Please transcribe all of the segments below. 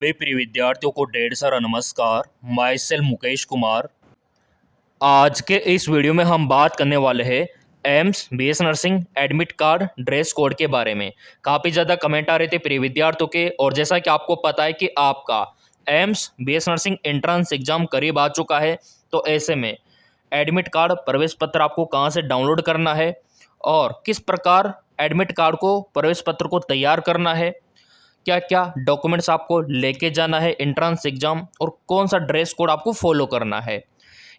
सभी प्रिय विद्यार्थियों को ढेर सारा नमस्कार। My self Mukesh Kumar. आज के इस वीडियो में हम बात करने वाले हैं AIIMS BS nursing admit card dress code के बारे में। काफ़ी ज़्यादा कमेंट आ रहे थे प्रिय विद्यार्थियों के, और जैसा कि आपको पता है कि आपका AIIMS BS nursing entrance exam करीब आ चुका है, तो ऐसे में एडमिट कार्ड प्रवेश पत्र आपको कहाँ से डाउनलोड करना है और किस प्रकार एडमिट कार्ड को प्रवेश पत्र को तैयार करना है, क्या क्या डॉक्यूमेंट्स आपको लेके जाना है एंट्रेंस एग्जाम, और कौन सा ड्रेस कोड आपको फॉलो करना है।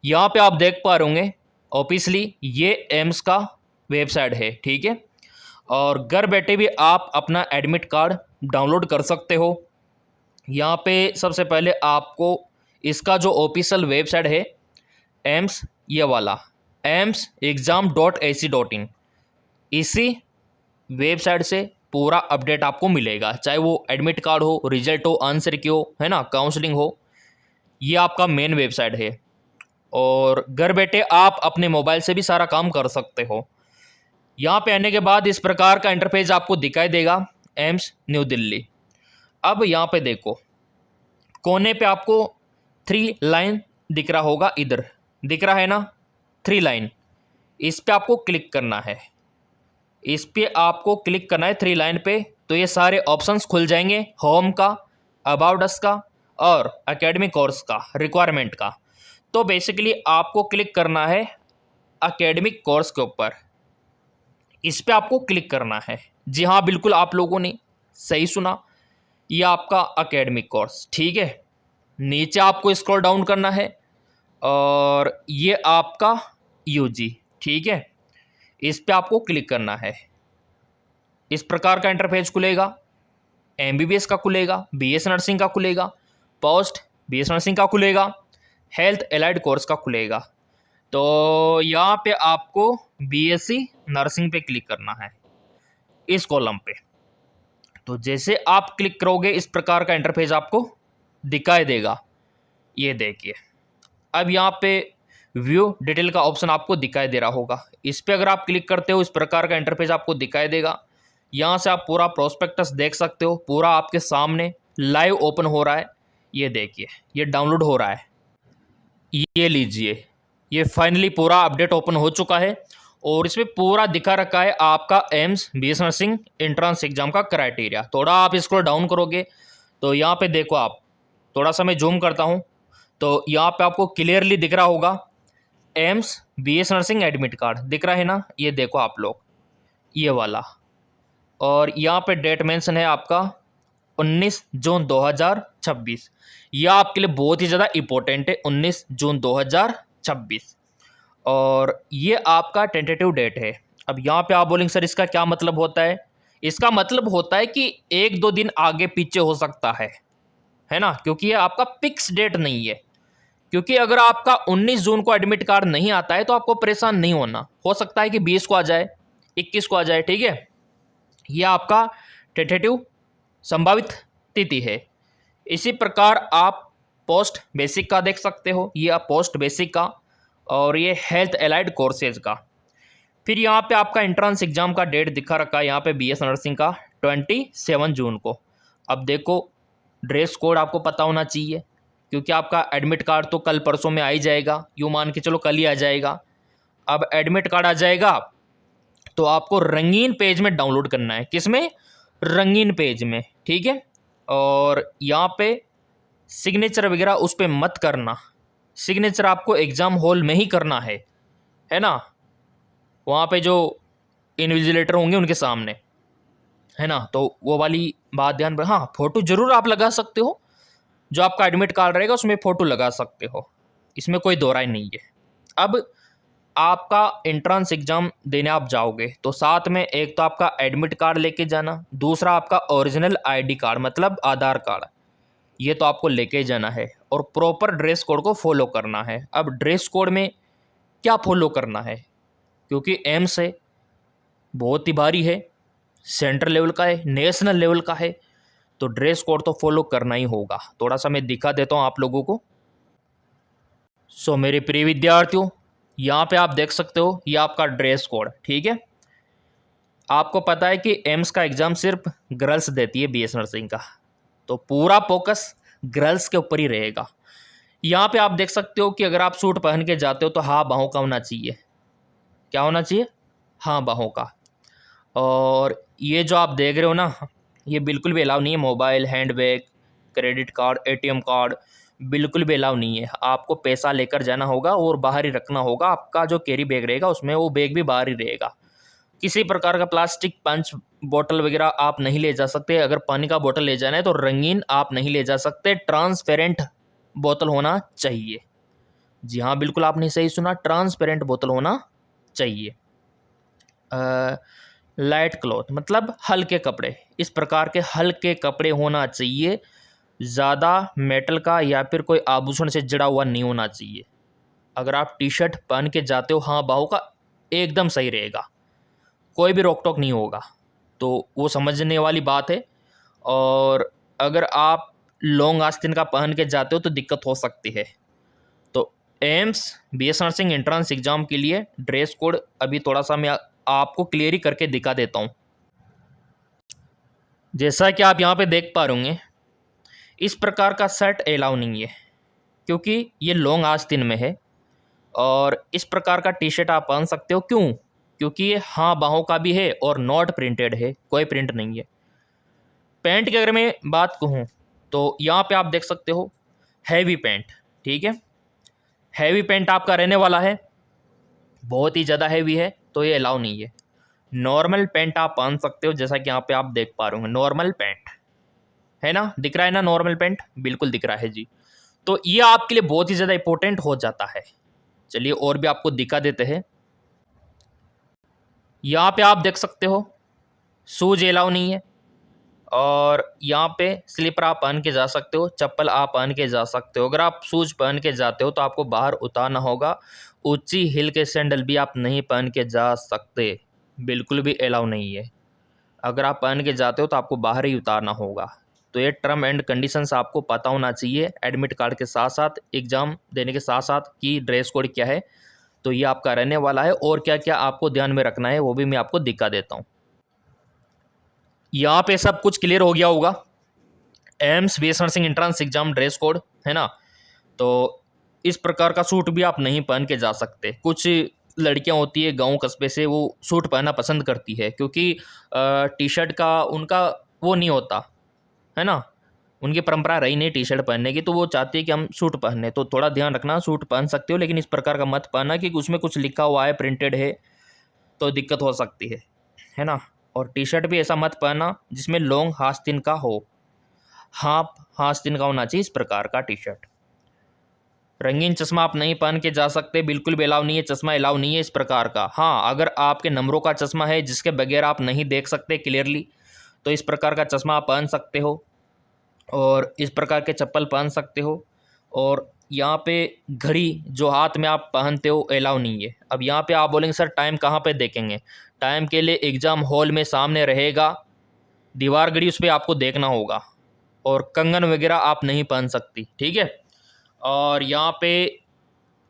यहाँ पे आप देख पा रहे होंगे ऑब्वियसली ये एम्स का वेबसाइट है, ठीक है। और घर बैठे भी आप अपना एडमिट कार्ड डाउनलोड कर सकते हो। यहाँ पे सबसे पहले आपको इसका जो ऑफिशियल वेबसाइट है एम्स, ये वाला emsexam.ac.in, इसी वेबसाइट से पूरा अपडेट आपको मिलेगा, चाहे वो एडमिट कार्ड हो, रिजल्ट हो, आंसर की हो, है ना, काउंसलिंग हो। ये आपका मेन वेबसाइट है और घर बैठे आप अपने मोबाइल से भी सारा काम कर सकते हो। यहाँ पे आने के बाद इस प्रकार का इंटरफेस आपको दिखाई देगा, एम्स न्यू दिल्ली। अब यहाँ पे देखो कोने पे आपको 3 लाइन दिख रहा होगा, इधर दिख रहा है ना 3 लाइन, इस पे आपको क्लिक करना है। इस पे आपको क्लिक करना है 3 लाइन पे, तो ये सारे ऑप्शंस खुल जाएंगे, होम का, अबाउट अस का और एकेडमिक कोर्स का, रिक्वायरमेंट का। तो बेसिकली आपको क्लिक करना है एकेडमिक कोर्स के ऊपर, इस पे आपको क्लिक करना है। जी हाँ, बिल्कुल आप लोगों ने सही सुना, ये आपका एकेडमिक कोर्स, ठीक है। नीचे आपको स्क्रॉल डाउन करना है और ये आपका यूजी, ठीक है, इस पे आपको क्लिक करना है। इस प्रकार का इंटरफेस खुलेगा, एमबीबीएस का खुलेगा, बीएस नर्सिंग का खुलेगा, पोस्ट बीएस नर्सिंग का खुलेगा, हेल्थ एलाइड कोर्स का खुलेगा। तो यहाँ पे आपको बीएससी नर्सिंग पे क्लिक करना है, इस कॉलम पे। तो जैसे आप क्लिक करोगे इस प्रकार का इंटरफेस आपको दिखाई देगा, ये देखिए। अब यहाँ पे व्यू डिटेल का ऑप्शन आपको दिखाई दे रहा होगा, इस पे अगर आप क्लिक करते हो इस प्रकार का इंटरफेस आपको दिखाई देगा। यहाँ से आप पूरा प्रोस्पेक्टस देख सकते हो, पूरा आपके सामने लाइव ओपन हो रहा है। ये देखिए, ये डाउनलोड हो रहा है, ये लीजिए, ये फाइनली पूरा अपडेट ओपन हो चुका है और इसमें पूरा दिखा रखा है आपका AIIMS BS nursing entrance exam का क्राइटेरिया। थोड़ा आप इसको डाउन करोगे तो यहाँ पे देखो, आप थोड़ा सा मैं जूम करता हूँ तो यहाँ पे आपको क्लियरली दिख रहा होगा AIIMS BS nursing admit card दिख रहा है ना, ये देखो आप लोग, ये वाला। और यहाँ पे डेट मेंशन है आपका 19 जून 2026। यह आपके लिए बहुत ही ज़्यादा इम्पोर्टेंट है, 19 जून 2026। और ये आपका टेंटेटिव डेट है। अब यहाँ पे आप बोलेंगे सर इसका क्या मतलब होता है। इसका मतलब होता है कि 1-2 दिन आगे पीछे हो सकता है ना, क्योंकि ये आपका फिक्स डेट नहीं है। क्योंकि अगर आपका 19 जून को एडमिट कार्ड नहीं आता है तो आपको परेशान नहीं होना, हो सकता है कि 20 को आ जाए, 21 को आ जाए, ठीक है। यह आपका टेंटेटिव संभावित तिथि है। इसी प्रकार आप पोस्ट बेसिक का देख सकते हो, ये आप पोस्ट बेसिक का, और ये हेल्थ एलाइड कोर्सेज का। फिर यहाँ पे आपका एंट्रेंस एग्जाम का डेट दिखा रखा है यहाँ पे बीएस नर्सिंग का 27 जून को। अब देखो ड्रेस कोड आपको पता होना चाहिए, क्योंकि आपका एडमिट कार्ड तो कल परसों में आ ही जाएगा, यूँ मान के चलो कल ही आ जाएगा। अब एडमिट कार्ड आ जाएगा तो आपको रंगीन पेज में डाउनलोड करना है, किसमें, रंगीन पेज में, ठीक है। और यहाँ पे सिग्नेचर वगैरह उस पर मत करना, सिग्नेचर आपको एग्ज़ाम हॉल में ही करना है ना, वहाँ पे जो इन्विजिलेटर होंगे उनके सामने, है ना। तो वो वाली बात ध्यान रखना। हाँ, फ़ोटो ज़रूर आप लगा सकते हो, जो आपका एडमिट कार्ड रहेगा उसमें फ़ोटो लगा सकते हो, इसमें कोई दो राय नहीं है। अब आपका एंट्रेंस एग्ज़ाम देने आप जाओगे तो साथ में एक तो आपका एडमिट कार्ड लेके जाना, दूसरा आपका ओरिजिनल आईडी कार्ड मतलब आधार कार्ड, ये तो आपको लेके जाना है। और प्रॉपर ड्रेस कोड को फॉलो करना है। अब ड्रेस कोड में क्या फॉलो करना है, क्योंकि एम्स है, बहुत ही भारी है, सेंट्रल लेवल का है, नेशनल लेवल का है, तो ड्रेस कोड तो फॉलो करना ही होगा। थोड़ा सा मैं दिखा देता हूँ आप लोगों को। सो मेरे प्रिय विद्यार्थियों, यहाँ पे आप देख सकते हो ये आपका ड्रेस कोड, ठीक है। आपको पता है कि एम्स का एग्ज़ाम सिर्फ गर्ल्स देती है बीएस नर्सिंग का, तो पूरा फोकस गर्ल्स के ऊपर ही रहेगा। यहाँ पे आप देख सकते हो कि अगर आप सूट पहन के जाते हो तो हाँ बाहों का होना चाहिए। क्या होना चाहिए? हाँ बाहों का। और ये जो आप देख रहे हो ना, ये बिल्कुल भी अलाउ नहीं है। Mobile, handbag, credit card, ATM card बिल्कुल भी अलाउ नहीं है। आपको पैसा लेकर जाना होगा और बाहर ही रखना होगा। आपका जो कैरी बैग रहेगा उसमें वो बैग भी बाहर ही रहेगा। किसी प्रकार का प्लास्टिक पंच बोतल वगैरह आप नहीं ले जा सकते। अगर पानी का बोतल ले जाना है तो रंगीन आप नहीं ले जा सकते, ट्रांसपेरेंट बोतल होना चाहिए। जी हाँ, बिल्कुल आपने सही सुना, ट्रांसपेरेंट बोतल होना चाहिए। लाइट क्लॉथ मतलब हल्के कपड़े, इस प्रकार के हल्के कपड़े होना चाहिए। ज़्यादा मेटल का या फिर कोई आभूषण से जड़ा हुआ नहीं होना चाहिए। अगर आप टी शर्ट पहन के जाते हो हाँ बाहों का, एकदम सही रहेगा, कोई भी रोक टोक नहीं होगा। तो वो समझने वाली बात है। और अगर आप लॉन्ग आस्तीन का पहन के जाते हो तो दिक्कत हो सकती है। तो AIIMS BS nursing entrance exam के लिए ड्रेस कोड अभी थोड़ा सा मैं आपको क्लियर ही करके दिखा देता हूँ। जैसा कि आप यहाँ पे देख पा रहे होंगे, इस प्रकार का शर्ट अलाउ नहीं है क्योंकि ये लॉन्ग आस्तीन में है। और इस प्रकार का टी शर्ट आप पहन सकते हो, क्यों? क्योंकि ये हाँ बाहों का भी है और नॉट प्रिंटेड है, कोई प्रिंट नहीं है। पैंट की अगर मैं बात कहूँ तो यहाँ पे आप देख सकते हो हैवी पैंट, ठीक है। हैवी पैंट आपका रहने वाला है, बहुत ही ज़्यादा हैवी है तो ये अलाउ नहीं है। नॉर्मल पैंट आप पहन सकते हो, जैसा कि यहाँ पे आप देख पा रहे हो नॉर्मल पैंट है ना, दिख रहा है ना नॉर्मल पैंट, बिल्कुल दिख रहा है जी। तो ये आपके लिए बहुत ही ज़्यादा इंपॉर्टेंट हो जाता है। चलिए और भी आपको दिखा देते हैं। यहाँ पे आप देख सकते हो शूज अलाउ नहीं है। और यहाँ पे स्लीपर आप पहन के जा सकते हो, चप्पल आप पहन के जा सकते हो। अगर आप शूज पहन के जाते हो तो आपको बाहर उतारना होगा। ऊंची हिल के सैंडल भी आप नहीं पहन के जा सकते, बिल्कुल भी अलाउ नहीं है। अगर आप पहन के जाते हो तो आपको बाहर ही उतारना होगा। तो ये टर्म एंड कंडीशंस आपको पता होना चाहिए एडमिट कार्ड के साथ साथ, एग्ज़ाम देने के साथ साथ कि ड्रेस कोड क्या है। तो ये आपका रहने वाला है और क्या क्या आपको ध्यान में रखना है वो भी मैं आपको दिखा देता हूँ। यहाँ पे सब कुछ क्लियर हो गया होगा। AIIMS BS nursing entrance exam dress code है ना। तो इस प्रकार का सूट भी आप नहीं पहन के जा सकते। कुछ लड़कियां होती है गांव कस्बे से, वो सूट पहनना पसंद करती है क्योंकि टी शर्ट का उनका वो नहीं होता है ना, उनकी परंपरा रही नहीं टी शर्ट पहनने की, तो वो चाहती है कि हम सूट पहने। तो थोड़ा ध्यान रखना, सूट पहन सकते हो लेकिन इस प्रकार का मत पहनना कि उसमें कुछ लिखा हुआ है, प्रिंटेड है, तो दिक्कत हो सकती है ना। और टी शर्ट भी ऐसा मत पहनना जिसमें लॉन्ग आस्तीन का हो, हाफ आस्तीन का होना चाहिए इस प्रकार का टी शर्ट। रंगीन चश्मा आप नहीं पहन के जा सकते, बिल्कुल भी अलाउ नहीं है, चश्मा अलाउ नहीं है इस प्रकार का। हाँ, अगर आपके नंबरों का चश्मा है जिसके बगैर आप नहीं देख सकते क्लियरली, तो इस प्रकार का चश्मा आप पहन सकते हो और इस प्रकार के चप्पल पहन सकते हो। और यहाँ पे घड़ी जो हाथ में आप पहनते हो अलाउ नहीं है। अब यहाँ पे आप बोलेंगे सर टाइम कहाँ पे देखेंगे? टाइम के लिए एग्ज़ाम हॉल में सामने रहेगा दीवार घड़ी, उस पर आपको देखना होगा। और कंगन वगैरह आप नहीं पहन सकती, ठीक है। और यहाँ पे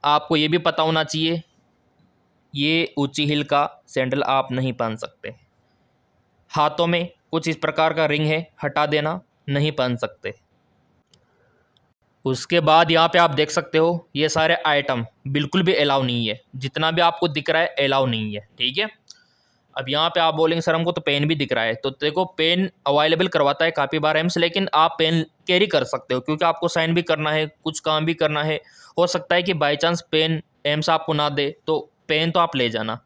आपको ये भी पता होना चाहिए, ये ऊंची हिल का सैंडल आप नहीं पहन सकते। हाथों में कुछ इस प्रकार का रिंग है, हटा देना, नहीं पहन सकते। उसके बाद यहाँ पे आप देख सकते हो ये सारे आइटम बिल्कुल भी अलाउ नहीं है, जितना भी आपको दिख रहा है अलाउ नहीं है, ठीक है। अब यहाँ पे आप बोलेंगे सर हमको तो पेन भी दिख रहा है, तो देखो पेन अवेलेबल करवाता है काफ़ी बार एम्स, लेकिन आप पेन कैरी कर सकते हो क्योंकि आपको साइन भी करना है, कुछ काम भी करना है। हो सकता है कि बाई चांस पेन एम्स आपको ना दे, तो पेन तो आप ले जाना।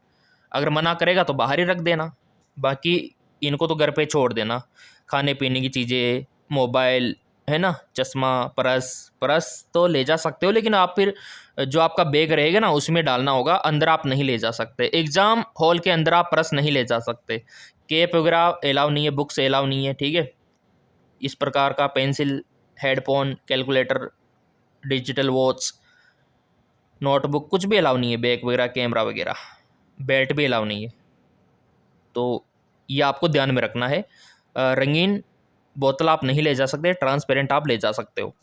अगर मना करेगा तो बाहर ही रख देना, बाकी इनको तो घर पे छोड़ देना। खाने पीने की चीज़ें, मोबाइल है ना, चश्मा, पर्स, पर्स तो ले जा सकते हो लेकिन आप फिर जो आपका बैग रहेगा ना उसमें डालना होगा, अंदर आप नहीं ले जा सकते। एग्ज़ाम हॉल के अंदर आप पर्स नहीं ले जा सकते। कैप वगैरह अलाउ नहीं है, बुक्स अलाउ नहीं है, ठीक है। इस प्रकार का pencil, headphone, calculator, digital watch, notebook कुछ भी अलाउ नहीं है, बैग वगैरह, कैमरा वगैरह, बेल्ट भी अलाउ नहीं है। तो ये आपको ध्यान में रखना है। रंगीन बोतल आप नहीं ले जा सकते, ट्रांसपेरेंट आप ले जा सकते हो।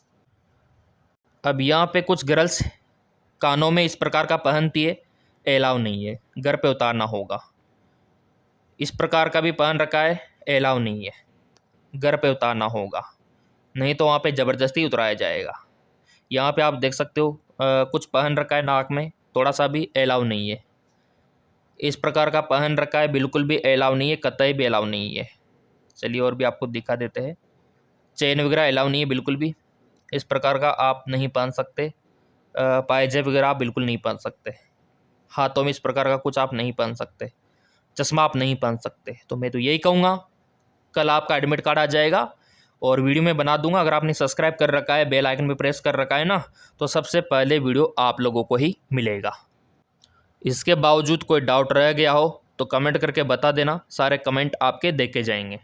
अब यहाँ पे कुछ गर्ल्स कानों में इस प्रकार का पहनती है, अलाउ नहीं है, घर पे उतारना होगा। इस प्रकार का भी पहन रखा है, अलाउ नहीं है, घर पे उतारना होगा। नहीं तो वहाँ पे ज़बरदस्ती उतराया जाएगा। यहाँ पे आप देख सकते हो कुछ पहन रखा है नाक में, थोड़ा सा भी अलाउ नहीं है। इस प्रकार का पहन रखा है, बिल्कुल भी अलाउ नहीं है, कतई भी अलाउ नहीं है। चलिए और भी आपको दिखा देते हैं। चेन वगैरह अलाउ नहीं है बिल्कुल भी, इस प्रकार का आप नहीं पहन सकते। पायजेब वगैरह आप बिल्कुल नहीं पहन सकते। हाथों में इस प्रकार का कुछ आप नहीं पहन सकते। चश्मा आप नहीं पहन सकते। तो मैं तो यही कहूँगा, कल आपका एडमिट कार्ड आ जाएगा और वीडियो में बना दूंगा। अगर आपने सब्सक्राइब कर रखा है, बेल आइकन पे प्रेस कर रखा है ना, तो सबसे पहले वीडियो आप लोगों को ही मिलेगा। इसके बावजूद कोई डाउट रह गया हो तो कमेंट करके बता देना, सारे कमेंट आपके देखे जाएंगे।